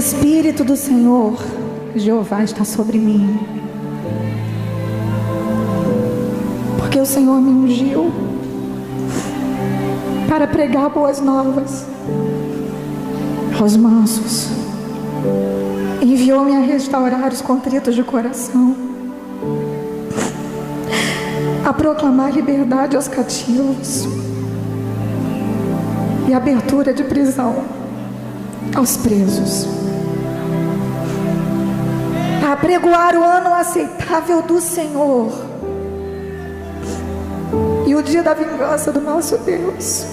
Espírito do Senhor, Jeová, está sobre mim, porque o Senhor me ungiu para pregar boas novas aos mansos, enviou-me a restaurar os contritos de coração, a proclamar liberdade aos cativos e abertura de prisão aos presos, a apregoar o ano aceitável do Senhor e o dia da vingança do nosso Deus,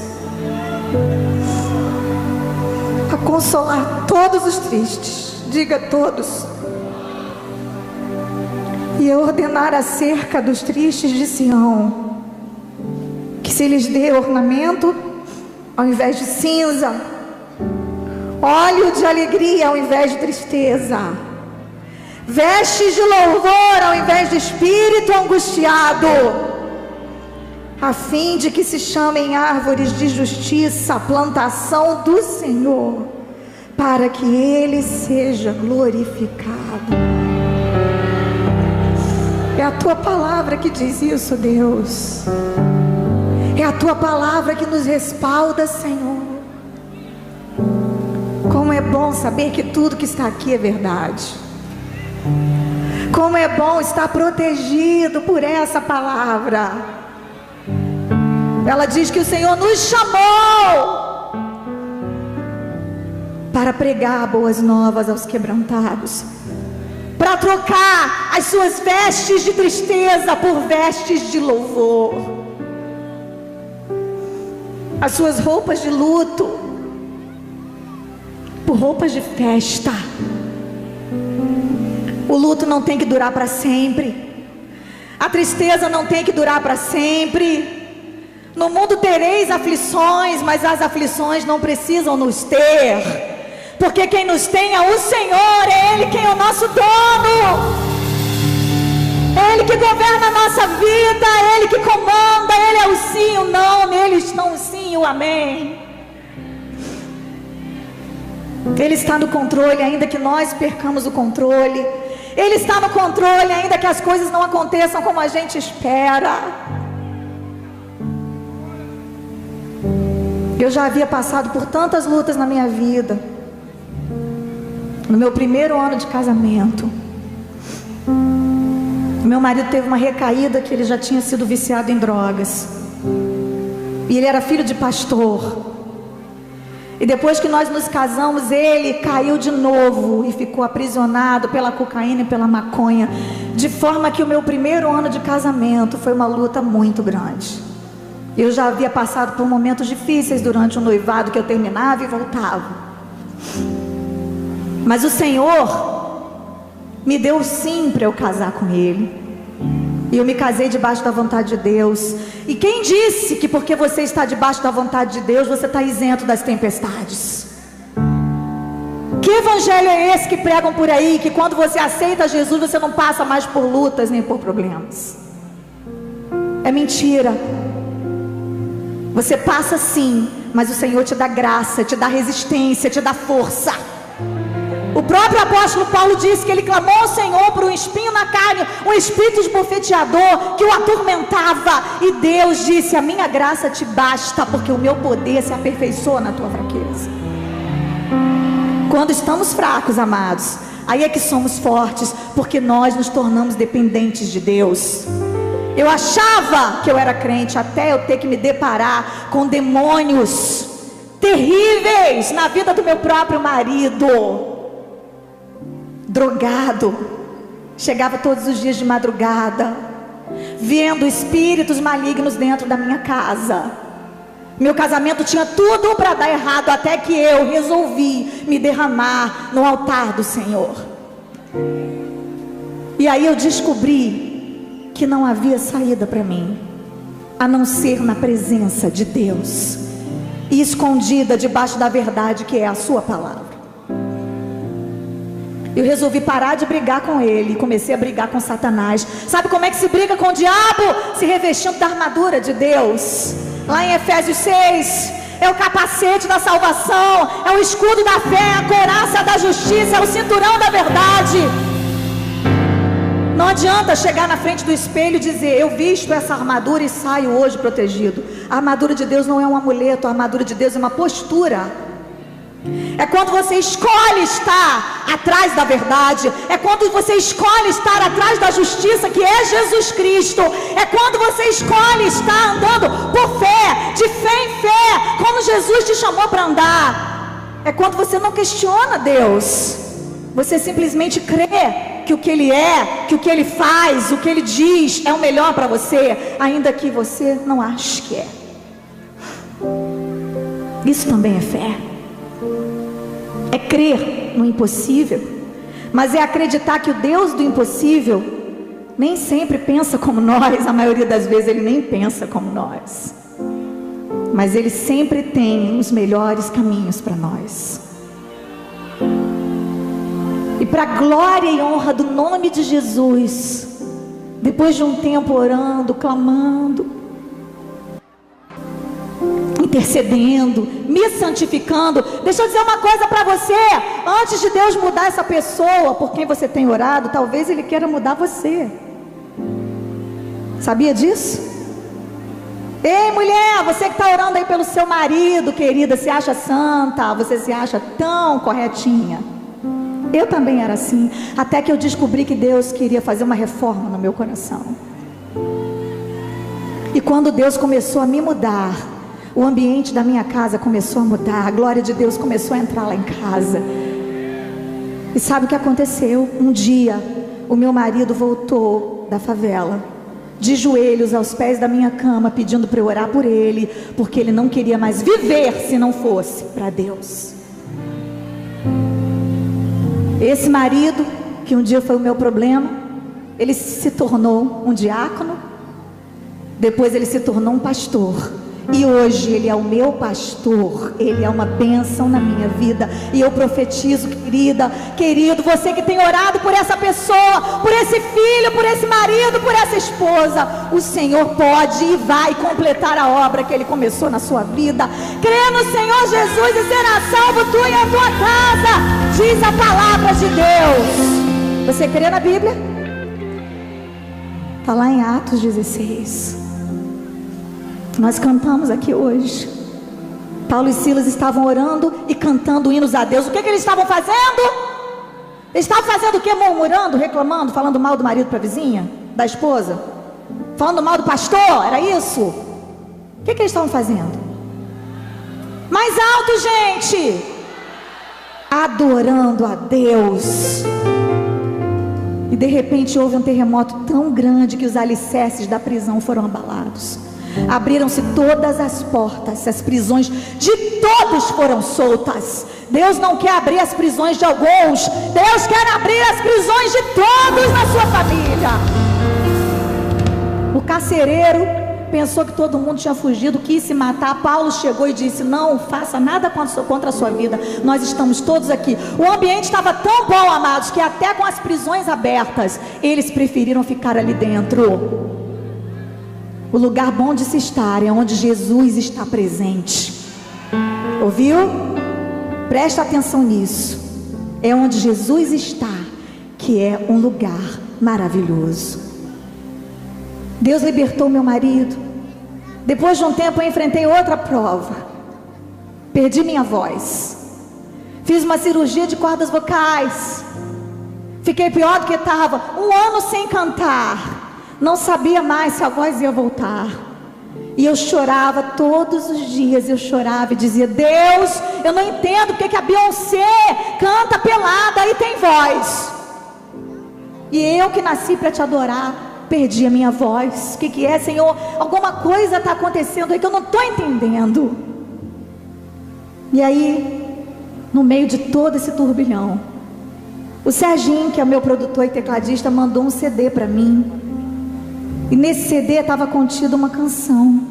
a consolar todos os tristes, diga todos, e a ordenar acerca dos tristes de Sião, que se lhes dê ornamento ao invés de cinza, óleo de alegria ao invés de tristeza, vestes de louvor ao invés de espírito angustiado, a fim de que se chamem árvores de justiça, plantação do Senhor, para que Ele seja glorificado. É a Tua palavra que diz isso, Deus. É a Tua palavra que nos respalda, Senhor. Como é bom saber que tudo que está aqui é verdade. Como é bom estar protegido por essa palavra. Ela diz que o Senhor nos chamou para pregar boas novas aos quebrantados, para trocar as suas vestes de tristeza por vestes de louvor, as suas roupas de luto por roupas de festa. O luto não tem que durar para sempre, a tristeza não tem que durar para sempre. No mundo tereis aflições, mas as aflições não precisam nos ter, porque quem nos tem é o Senhor, é Ele quem é o nosso dono, é Ele que governa a nossa vida, é Ele que comanda, Ele é o sim, o não, nele estão o sim e o amém. Ele está no controle, ainda que nós percamos o controle. Ele está no controle, ainda que as coisas não aconteçam como a gente espera. Eu já havia passado por tantas lutas na minha vida. No meu primeiro ano de casamento, meu marido teve uma recaída, que ele já tinha sido viciado em drogas, e ele era filho de pastor. E depois que nós nos casamos, ele caiu de novo e ficou aprisionado pela cocaína e pela maconha, de forma que o meu primeiro ano de casamento foi uma luta muito grande. Eu já havia passado por momentos difíceis durante o noivado, que eu terminava e voltava, mas o Senhor me deu o sim para eu casar com Ele, e eu me casei debaixo da vontade de Deus. E quem disse que porque você está debaixo da vontade de Deus, você está isento das tempestades? Que evangelho é esse que pregam por aí, que quando você aceita Jesus, você não passa mais por lutas nem por problemas? É mentira. Você passa sim, mas o Senhor te dá graça, te dá resistência, te dá força. O próprio apóstolo Paulo disse que ele clamou ao Senhor por um espinho na carne, um espírito esbofeteador que o atormentava, e Deus disse: a minha graça te basta, porque o meu poder se aperfeiçoa na tua fraqueza. Quando estamos fracos, amados, aí é que somos fortes, porque nós nos tornamos dependentes de Deus. Eu achava que eu era crente, até eu ter que me deparar com demônios terríveis na vida do meu próprio marido. Drogado, chegava todos os dias de madrugada, vendo espíritos malignos dentro da minha casa. Meu casamento tinha tudo para dar errado, até que eu resolvi me derramar no altar do Senhor. E aí eu descobri que não havia saída para mim, a não ser na presença de Deus, e escondida debaixo da verdade, que é a sua palavra. Eu resolvi parar de brigar com ele, comecei a brigar com Satanás. Sabe como é que se briga com o diabo? Se revestindo da armadura de Deus. Lá em Efésios 6, é o capacete da salvação, é o escudo da fé, é a couraça da justiça, é o cinturão da verdade. Não adianta chegar na frente do espelho e dizer: eu visto essa armadura e saio hoje protegido. A armadura de Deus não é um amuleto, a armadura de Deus é uma postura. É quando você escolhe estar atrás da verdade, é quando você escolhe estar atrás da justiça, que é Jesus Cristo, é quando você escolhe estar andando por fé, de fé em fé, como Jesus te chamou para andar. É quando você não questiona Deus, você simplesmente crê que o que Ele é, que o que Ele faz, o que Ele diz é o melhor para você, ainda que você não ache que é. Isso também é fé. É crer no impossível, mas é acreditar que o Deus do impossível nem sempre pensa como nós. A maioria das vezes Ele nem pensa como nós, mas Ele sempre tem os melhores caminhos para nós. E para a glória e honra do nome de Jesus, depois de um tempo orando, clamando, intercedendo, me santificando, deixa eu dizer uma coisa para você: antes de Deus mudar essa pessoa por quem você tem orado, talvez Ele queira mudar você. Sabia disso? Ei, mulher, você que está orando aí pelo seu marido, querida, se acha santa, você se acha tão corretinha. Eu também era assim, até que eu descobri que Deus queria fazer uma reforma no meu coração. E quando Deus começou a me mudar, o ambiente da minha casa começou a mudar, a glória de Deus começou a entrar lá em casa. E sabe o que aconteceu? Um dia, o meu marido voltou da favela, de joelhos aos pés da minha cama, pedindo para eu orar por ele, porque ele não queria mais viver se não fosse para Deus. Esse marido, que um dia foi o meu problema, ele se tornou um diácono, depois ele se tornou um pastor, e hoje ele é o meu pastor. Ele é uma bênção na minha vida, e eu profetizo, querida, querido, você que tem orado por essa pessoa, por esse filho, por esse marido, por essa esposa, o Senhor pode e vai completar a obra que Ele começou na sua vida. Crê no Senhor Jesus e será salvo tu e a tua casa, diz a palavra de Deus. Você crê na Bíblia? Está lá em Atos 16. Nós cantamos aqui hoje. Paulo e Silas estavam orando e cantando hinos a Deus. O que eles estavam fazendo? Eles estavam fazendo o que? Murmurando, reclamando, falando mal do marido para a vizinha, da esposa, falando mal do pastor, era isso? O que eles estavam fazendo? Mais alto, gente! Adorando a Deus. E de repente houve um terremoto tão grande que os alicerces da prisão foram abalados. Abriram-se todas as portas, as prisões de todos foram soltas. Deus não quer abrir as prisões de alguns, Deus quer abrir as prisões de todos na sua família. O carcereiro pensou que todo mundo tinha fugido, quis se matar. Paulo chegou e disse: não faça nada contra a sua vida, nós estamos todos aqui. O ambiente estava tão bom, amados, que até com as prisões abertas, eles preferiram ficar ali dentro. O lugar bom de se estar é onde Jesus está presente. Ouviu? Presta atenção nisso. É onde Jesus está, que é um lugar maravilhoso. Deus libertou meu marido. Depois de um tempo eu enfrentei outra prova. Perdi minha voz. Fiz uma cirurgia de cordas vocais. Fiquei pior do que estava. 1 ano sem cantar. Não sabia mais se a voz ia voltar. E eu chorava todos os dias. Eu chorava e dizia: Deus, eu não entendo porque que a Beyoncé canta pelada e tem voz, e eu que nasci para te adorar perdi a minha voz. O que é, Senhor? Alguma coisa está acontecendo aí que eu não estou entendendo. E aí, no meio de todo esse turbilhão, o Serginho, que é meu produtor e tecladista, mandou um CD para mim. E nesse CD estava contida uma canção,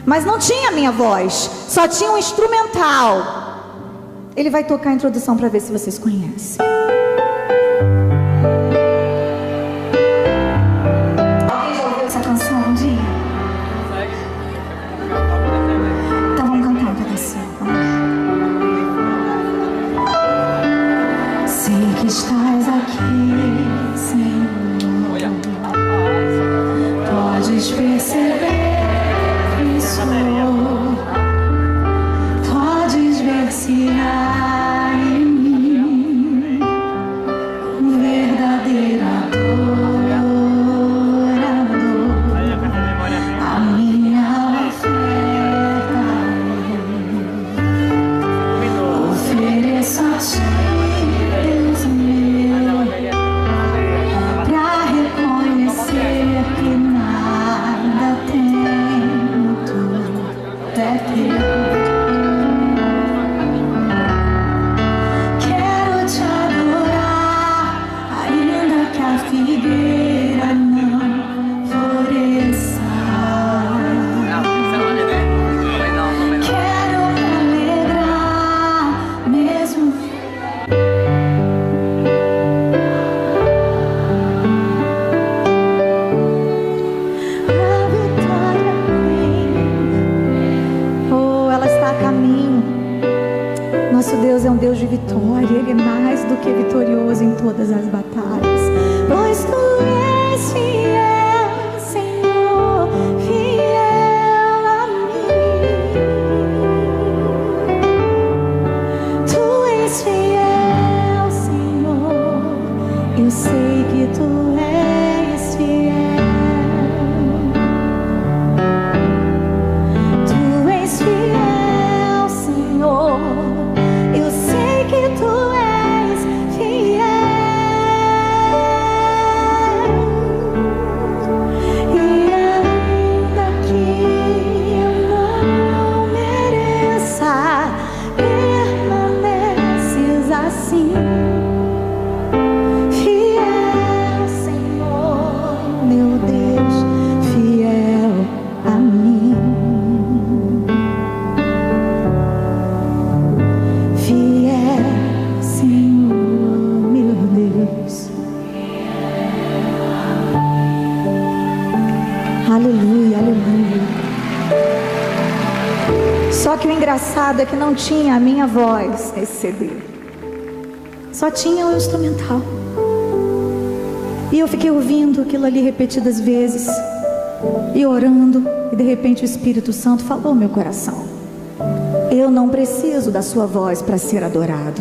mas não tinha minha voz, só tinha um instrumental. Ele vai tocar a introdução para ver se vocês conhecem. Alguém já ouviu essa canção um dia? Então vamos cantar um pedacinho. florescerá em mim um verdadeiro adorador. A minha oferta ofereço a ti, Deus meu, pra reconhecer que nada tenho, tudo é teu. Quero te adorar, ainda que a figueira não floresça. Quero me alegrar, mesmo a vitória vem. Oh, ela está a caminho. Nosso Deus é um Deus de vitória. Ele é mais do que vitorioso em todas as batalhas. Pois tu és fiel, Senhor, fiel a mim. Tu és fiel, Senhor. Eu sei que tu és fiel. Tu és fiel, Senhor. Eu sei que tu és fiel. E ainda que eu não mereça, permaneces assim. Fiel, Senhor, meu Deus, fiel a mim. Fiel, Senhor, meu Deus. Aleluia, aleluia. Só que o engraçado é que não tinha a minha voz nesse CD. Só tinha o instrumental. E eu fiquei ouvindo aquilo ali repetidas vezes, e orando, e de repente o Espírito Santo falou ao meu coração: eu não preciso da sua voz para ser adorado.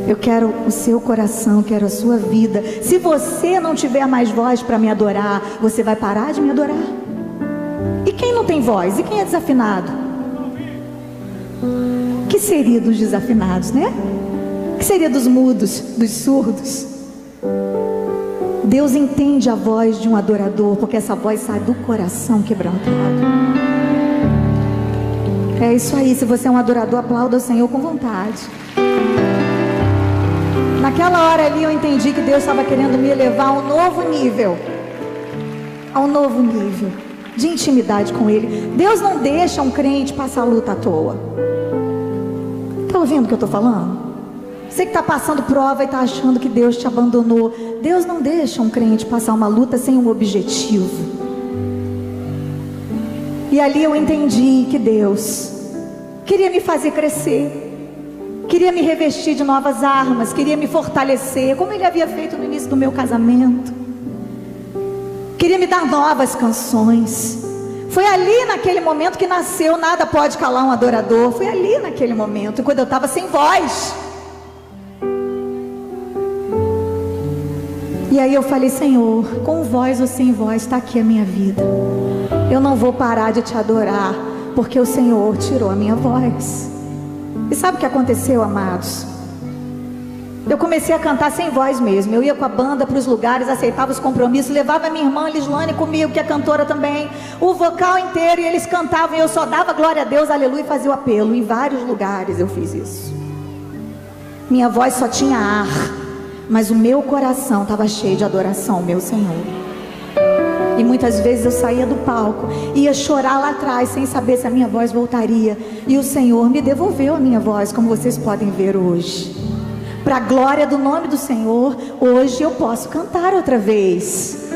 Eu quero o seu coração, quero a sua vida. Se você não tiver mais voz para me adorar, você vai parar de me adorar. E quem não tem voz? E quem é desafinado? Que seria dos desafinados, né? Que seria dos mudos, dos surdos? Deus entende a voz de um adorador, porque essa voz sai do coração quebrantado. É isso aí. Se você é um adorador, aplauda o Senhor com vontade. Naquela hora ali eu entendi que Deus estava querendo me levar a um novo nível. A um novo nível de intimidade com Ele. Deus não deixa um crente passar luta à toa. Está ouvindo o que eu estou falando? Você que está passando prova e está achando que Deus te abandonou. Deus não deixa um crente passar uma luta sem um objetivo. E ali eu entendi que Deus queria me fazer crescer, queria me revestir de novas armas, queria me fortalecer, como Ele havia feito no início do meu casamento. Queria me dar novas canções. Foi ali naquele momento que nasceu Nada Pode Calar um Adorador. Foi ali naquele momento, quando eu estava sem voz. E aí eu falei: Senhor, com voz ou sem voz, está aqui a minha vida. Eu não vou parar de te adorar, porque o Senhor tirou a minha voz. E sabe o que aconteceu, amados? Eu comecei a cantar sem voz mesmo. Eu ia com a banda para os lugares, aceitava os compromissos, levava a minha irmã Lislane comigo, que é cantora também, o vocal inteiro, e eles cantavam, e eu só dava glória a Deus, aleluia, e fazia o apelo. Em vários lugares eu fiz isso. Minha voz só tinha ar, mas o meu coração estava cheio de adoração ao meu Senhor. E muitas vezes eu saía do palco, ia chorar lá atrás, sem saber se a minha voz voltaria. E o Senhor me devolveu a minha voz, como vocês podem ver hoje. Para a glória do nome do Senhor, hoje eu posso cantar outra vez.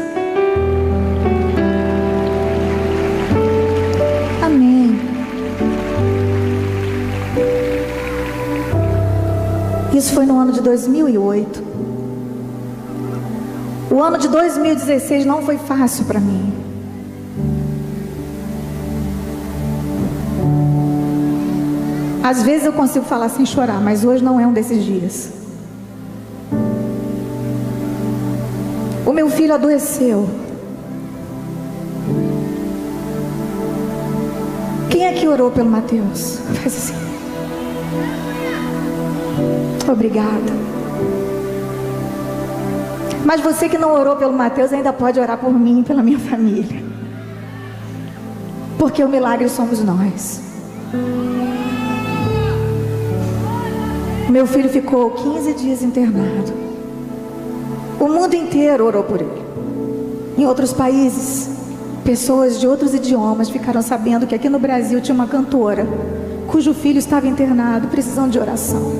Amém. Isso foi no ano de 2008. O ano de 2016 não foi fácil para mim. Às vezes eu consigo falar sem chorar, mas hoje não é um desses dias. O meu filho adoeceu. Quem é que orou pelo Mateus? Faz assim. Obrigada. Mas você que não orou pelo Mateus ainda pode orar por mim e pela minha família. Porque o milagre somos nós. Meu filho ficou 15 dias internado. O mundo inteiro orou por ele. Em outros países, pessoas de outros idiomas ficaram sabendo que aqui no Brasil tinha uma cantora cujo filho estava internado, precisando de oração.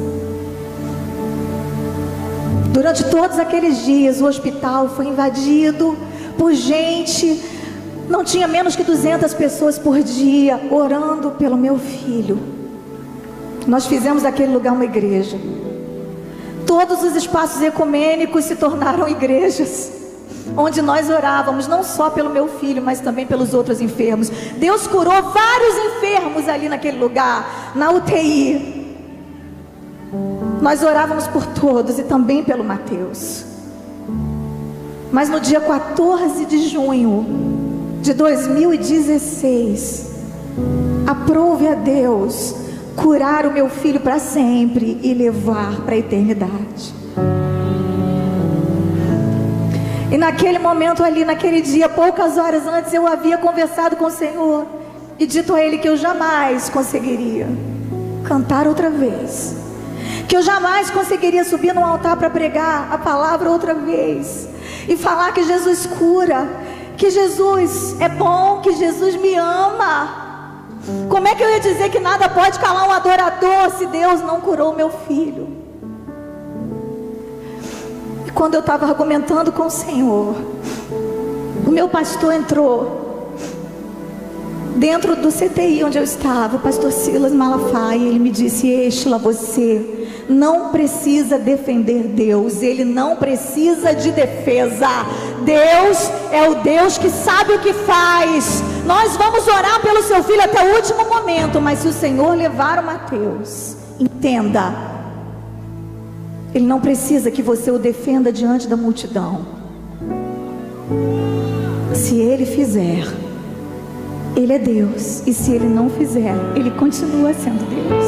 Durante todos aqueles dias, o hospital foi invadido por gente. Não tinha menos que 200 pessoas por dia orando pelo meu filho. Nós fizemos daquele lugar uma igreja. Todos os espaços ecumênicos se tornaram igrejas, onde nós orávamos não só pelo meu filho, mas também pelos outros enfermos. Deus curou vários enfermos ali naquele lugar, na UTI. Nós orávamos por todos e também pelo Mateus. Mas no dia 14 de junho de 2016, aprove a Deus curar o meu filho para sempre e levar para a eternidade. E naquele momento ali, naquele dia, poucas horas antes, eu havia conversado com o Senhor e dito a Ele que eu jamais conseguiria cantar outra vez, que eu jamais conseguiria subir num altar para pregar a palavra outra vez e falar que Jesus cura, que Jesus é bom, que Jesus me ama. Como é que eu ia dizer que nada pode calar um adorador se Deus não curou meu filho? E quando eu estava argumentando com o Senhor, o meu pastor entrou dentro do CTI onde eu estava, o pastor Silas Malafaia, e ele me disse: Estela, você não precisa defender Deus, Ele não precisa de defesa. Deus é o Deus que sabe o que faz. Nós vamos orar pelo seu filho até o último momento, mas se o Senhor levar o Mateus, entenda, Ele não precisa que você o defenda diante da multidão. Se Ele fizer, Ele é Deus, e se Ele não fizer, Ele continua sendo Deus.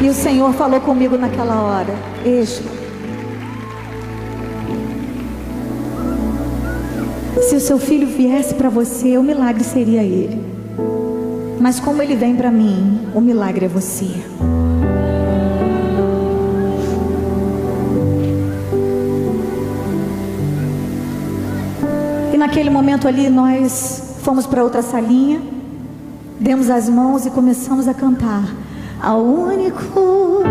E o Senhor falou comigo naquela hora: Estela, se o seu filho viesse para você, o milagre seria ele. Mas como ele vem para mim, o milagre é você. E naquele momento ali, nós fomos para outra salinha, demos as mãos e começamos a cantar: ao único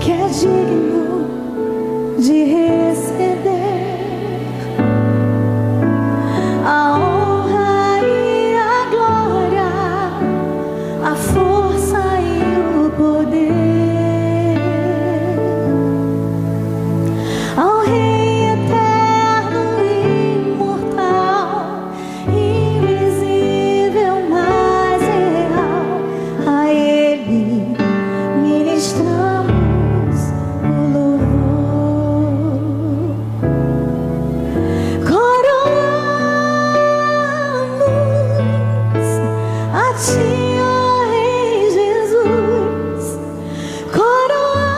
que é digno de receber a honra e a glória, a força e o poder, ao Rei eterno e imortal, invisível, mas real, a Ele ministramos o louvor. Coroamos a Ti, ó Rei Jesus. Coroamos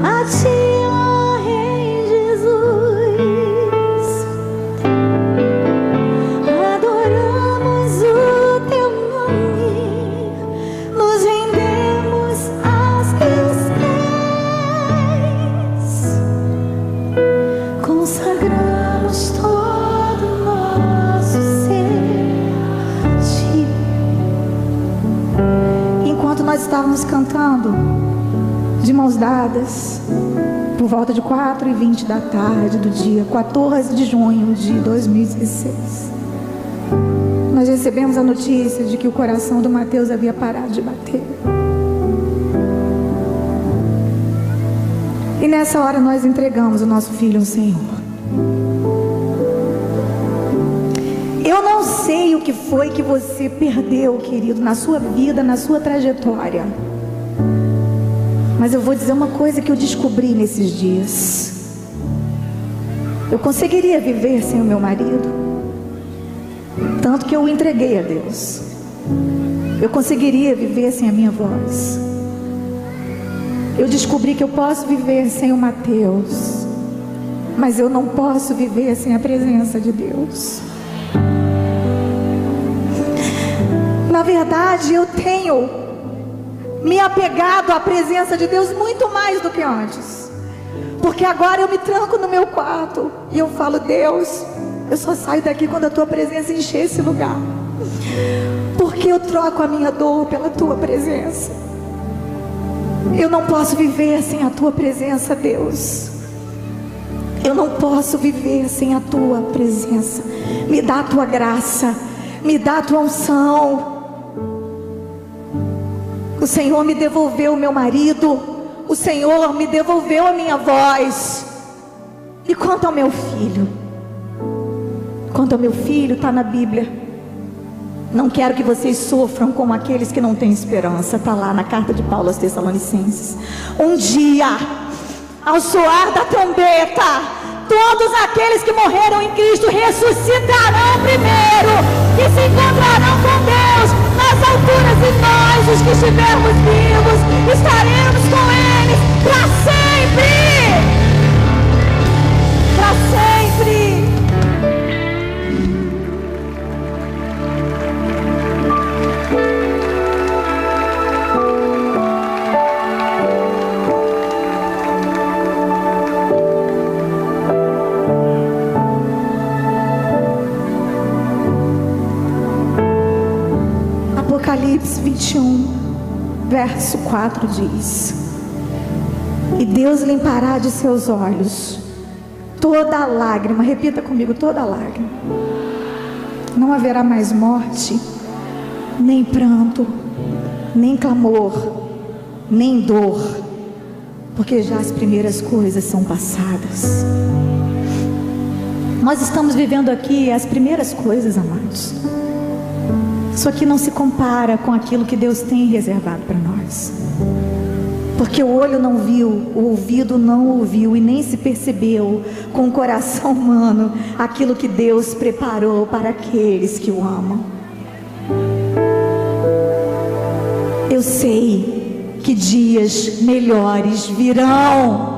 a Ti, ó Rei Jesus. Adoramos o Teu nome, nos rendemos aos Teus pés, consagramos todo o nosso ser a Ti. Enquanto nós estávamos cantando de mãos dadas, por volta de 4h20 da tarde do dia 14 de junho de 2016, nós recebemos a notícia de que o coração do Mateus havia parado de bater. E nessa hora nós entregamos o nosso filho ao Senhor. sei o que foi que você perdeu, querido, na sua vida, na sua trajetória. Mas eu vou dizer uma coisa que eu descobri nesses dias. Eu conseguiria viver sem o meu marido, tanto que eu o entreguei a Deus. Eu conseguiria viver sem a minha voz. Eu descobri que eu posso viver sem o Mateus, mas eu não posso viver sem a presença de Deus. Na verdade, eu tenho me apegado à presença de Deus muito mais do que antes, porque agora eu me tranco no meu quarto e eu falo: Deus, eu só saio daqui quando a tua presença encher esse lugar, porque eu troco a minha dor pela tua presença. Eu não posso viver sem a tua presença, Deus. Eu não posso viver sem a tua presença. Me dá a tua graça, me dá a tua unção. O Senhor me devolveu o meu marido, o Senhor me devolveu a minha voz. E quanto ao meu filho? Quanto ao meu filho, está na Bíblia. Não quero que vocês sofram como aqueles que não têm esperança. Está lá na carta de Paulo aos Tessalonicenses. Um dia, ao soar da trombeta, todos aqueles que morreram em Cristo ressuscitarão primeiro e se encontrarão com Deus nas alturas, e nós, os que estivermos vivos, estaremos com eles para sempre. Para sempre. Apocalipse 21, verso 4 diz: e Deus limpará de seus olhos toda lágrima. Repita comigo: toda lágrima. Não haverá mais morte, nem pranto, nem clamor, nem dor, porque já as primeiras coisas são passadas. Nós estamos vivendo aqui as primeiras coisas, amados. Isso aqui não se compara com aquilo que Deus tem reservado para nós, porque o olho não viu, o ouvido não ouviu e nem se percebeu com o coração humano aquilo que Deus preparou para aqueles que o amam. Eu sei que dias melhores virão.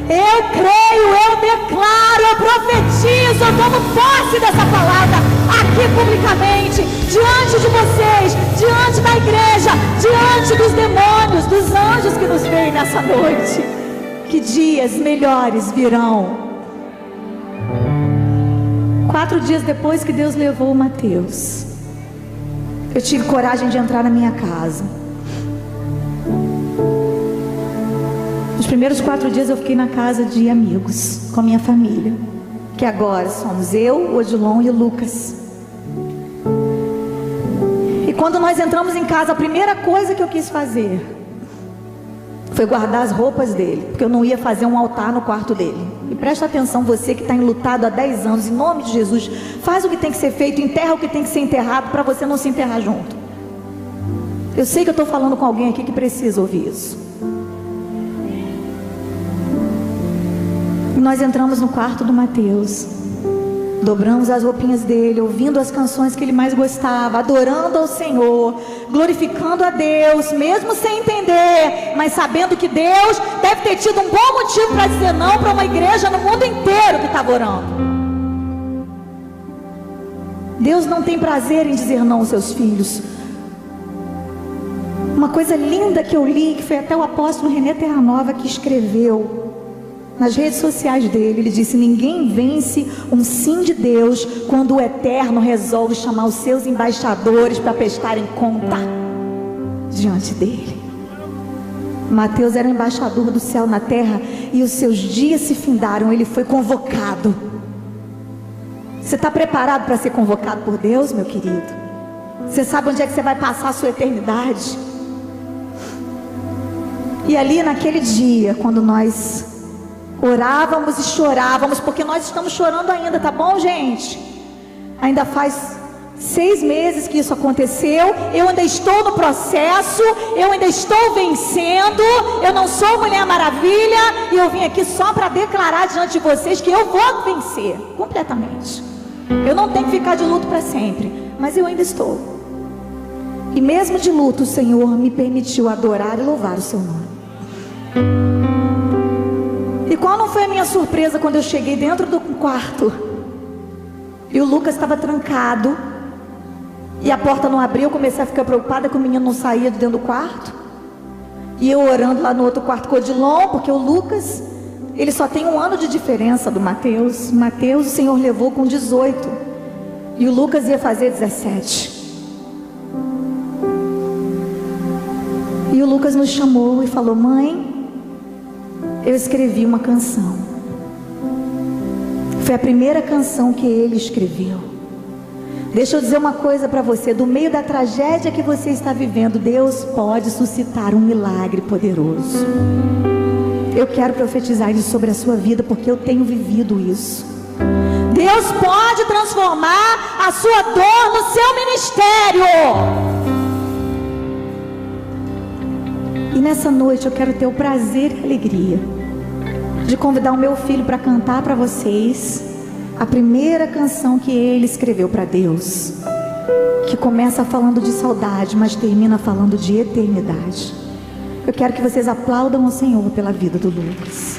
Eu creio, eu declaro, eu profetizo, eu tomo posse dessa palavra aqui publicamente, diante de vocês, diante da igreja, diante dos demônios, dos anjos que nos veem nessa noite, que dias melhores virão. 4 dias depois que Deus levou o Mateus, eu tive coragem de entrar na minha casa. Nos primeiros 4 dias eu fiquei na casa de amigos, com a minha família, que agora somos eu, o Odilon e o Lucas. E quando nós entramos em casa, a primeira coisa que eu quis fazer foi guardar as roupas dele, porque eu não ia fazer um altar no quarto dele. E presta atenção, você que está enlutado há 10 anos, em nome de Jesus, faz o que tem que ser feito, enterra o que tem que ser enterrado, para você não se enterrar junto. Eu sei que eu estou falando com alguém aqui que precisa ouvir isso. E nós entramos no quarto do Mateus, dobramos as roupinhas dele, ouvindo as canções que ele mais gostava, adorando ao Senhor, glorificando a Deus, mesmo sem entender, mas sabendo que Deus deve ter tido um bom motivo para dizer não para uma igreja no mundo inteiro que estava orando. Deus não tem prazer em dizer não aos seus filhos. Uma coisa linda que eu li, que foi até o apóstolo René Terranova que escreveu nas redes sociais dele, ele disse: ninguém vence um sim de Deus quando o Eterno resolve chamar os seus embaixadores para prestarem conta diante dele. Mateus era embaixador do céu na terra e os seus dias se findaram, ele foi convocado. Você está preparado para ser convocado por Deus, meu querido? Você sabe onde é que você vai passar a sua eternidade? E ali naquele dia, quando nós orávamos e chorávamos, porque nós estamos chorando ainda, tá bom, gente? Ainda faz 6 meses que isso aconteceu. Eu ainda estou no processo, eu ainda estou vencendo. Eu não sou Mulher Maravilha, e eu vim aqui só para declarar diante de vocês que eu vou vencer completamente. Eu não tenho que ficar de luto para sempre, mas eu ainda estou. E mesmo de luto, o Senhor me permitiu adorar e louvar o seu nome. E qual não foi a minha surpresa quando eu cheguei dentro do quarto e o Lucas estava trancado e a porta não abriu. Eu comecei a ficar preocupada que o menino não saía de dentro do quarto, e eu orando lá no outro quarto com o Odilon, porque o Lucas, ele só tem 1 ano de diferença do Mateus. Mateus o Senhor levou com 18 e o Lucas ia fazer 17. E o Lucas nos chamou e falou: mãe, eu escrevi uma canção. Foi a primeira canção que ele escreveu. Deixa eu dizer uma coisa para você: do meio da tragédia que você está vivendo, Deus pode suscitar um milagre poderoso. Eu quero profetizar isso sobre a sua vida, porque eu tenho vivido isso. Deus pode transformar a sua dor no seu ministério. E nessa noite eu quero ter o prazer e a alegria de convidar o meu filho para cantar para vocês a primeira canção que ele escreveu para Deus, que começa falando de saudade, mas termina falando de eternidade. Eu quero que vocês aplaudam o Senhor pela vida do Lucas.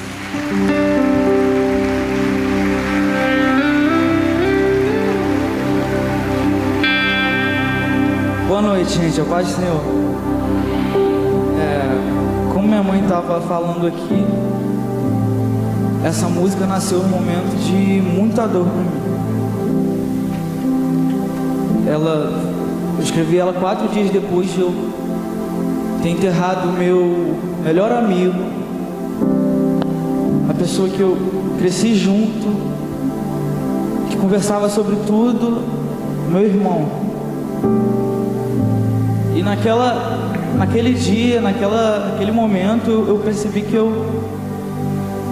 Boa noite, gente. A paz do Senhor. Como minha mãe estava falando aqui, essa música nasceu num momento de muita dor para mim. Eu escrevi ela 4 dias depois de eu ter enterrado o meu melhor amigo, a pessoa que eu cresci junto, que conversava sobre tudo, meu irmão. E naquele dia, naquele momento, eu percebi que eu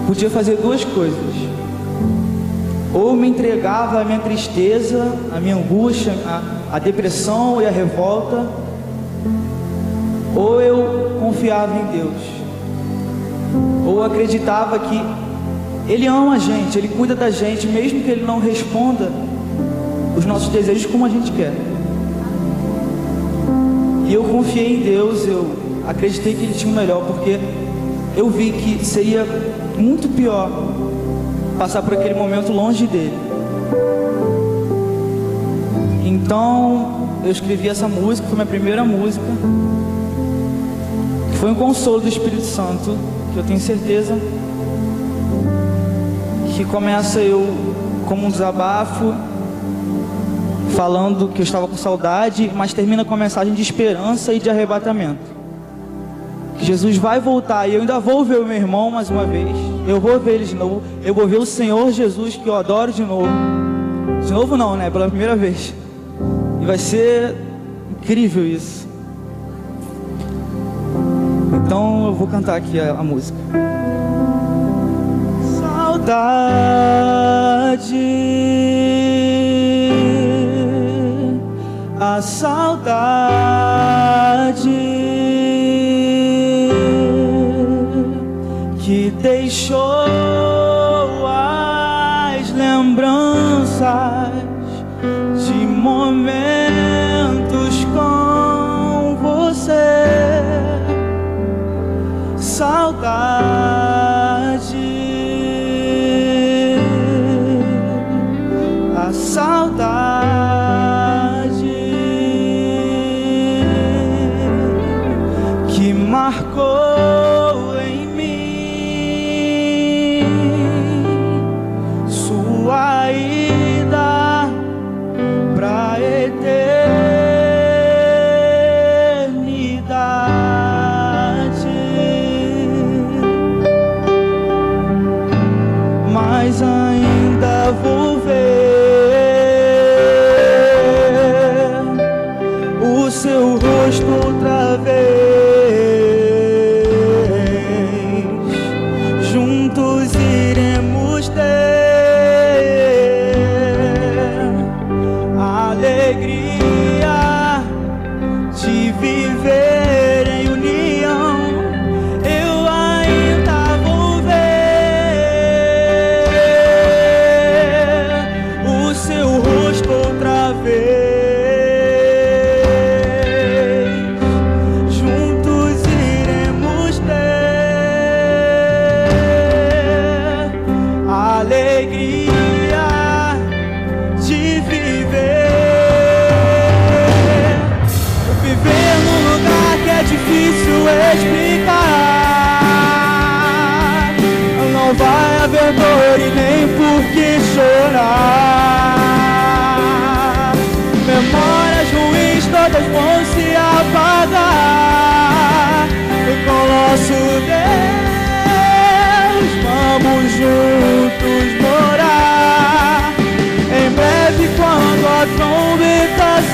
podia fazer 2 coisas: ou me entregava à minha tristeza, à minha angústia, à depressão e à revolta, ou eu confiava em Deus, ou acreditava que Ele ama a gente, Ele cuida da gente, mesmo que Ele não responda os nossos desejos como a gente quer. E eu confiei em Deus, eu acreditei que Ele tinha o melhor, porque eu vi que seria muito pior passar por aquele momento longe dele. Então eu escrevi essa música, foi minha primeira música, que foi um consolo do Espírito Santo, que eu tenho certeza que começa eu como um desabafo, falando que eu estava com saudade, mas termina com a mensagem de esperança e de arrebatamento. Que Jesus vai voltar e eu ainda vou ver o meu irmão mais uma vez. Eu vou ver ele de novo. Eu vou ver o Senhor Jesus, que eu adoro, de novo. De novo não, né? Pela primeira vez. E vai ser incrível isso. Então eu vou cantar aqui a música. A saudade que deixou as lembranças de momentos com você. Saudade, a saudade que marcou em mim sua ida pra eternidade, mas ainda vou ver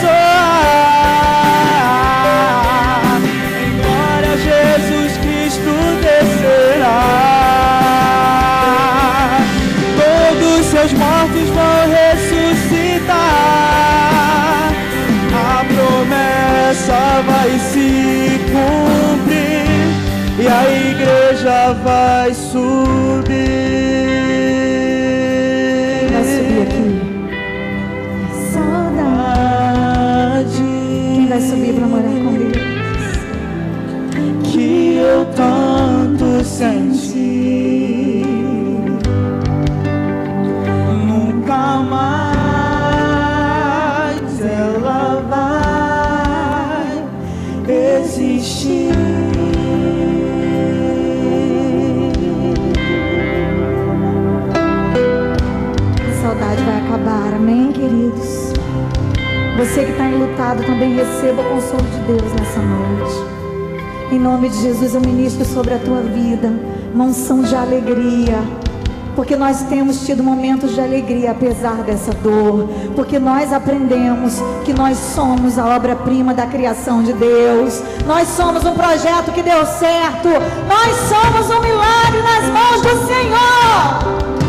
ressoar. Em glória Jesus Cristo descerá. Todos seus mortos vão ressuscitar. A promessa vai se cumprir e a igreja vai subir. Vai subir aqui. Saudade. Quem vai subir para morar com Deus? Que eu tanto senti, nunca mais ela vai existir. A saudade vai acabar, amém, queridos? Você que está enlutado também receba o consolo de Deus nessa noite. Em nome de Jesus eu ministro sobre a tua vida uma unção de alegria, porque nós temos tido momentos de alegria apesar dessa dor, porque nós aprendemos que nós somos a obra-prima da criação de Deus, nós somos um projeto que deu certo, nós somos um milagre nas mãos do Senhor.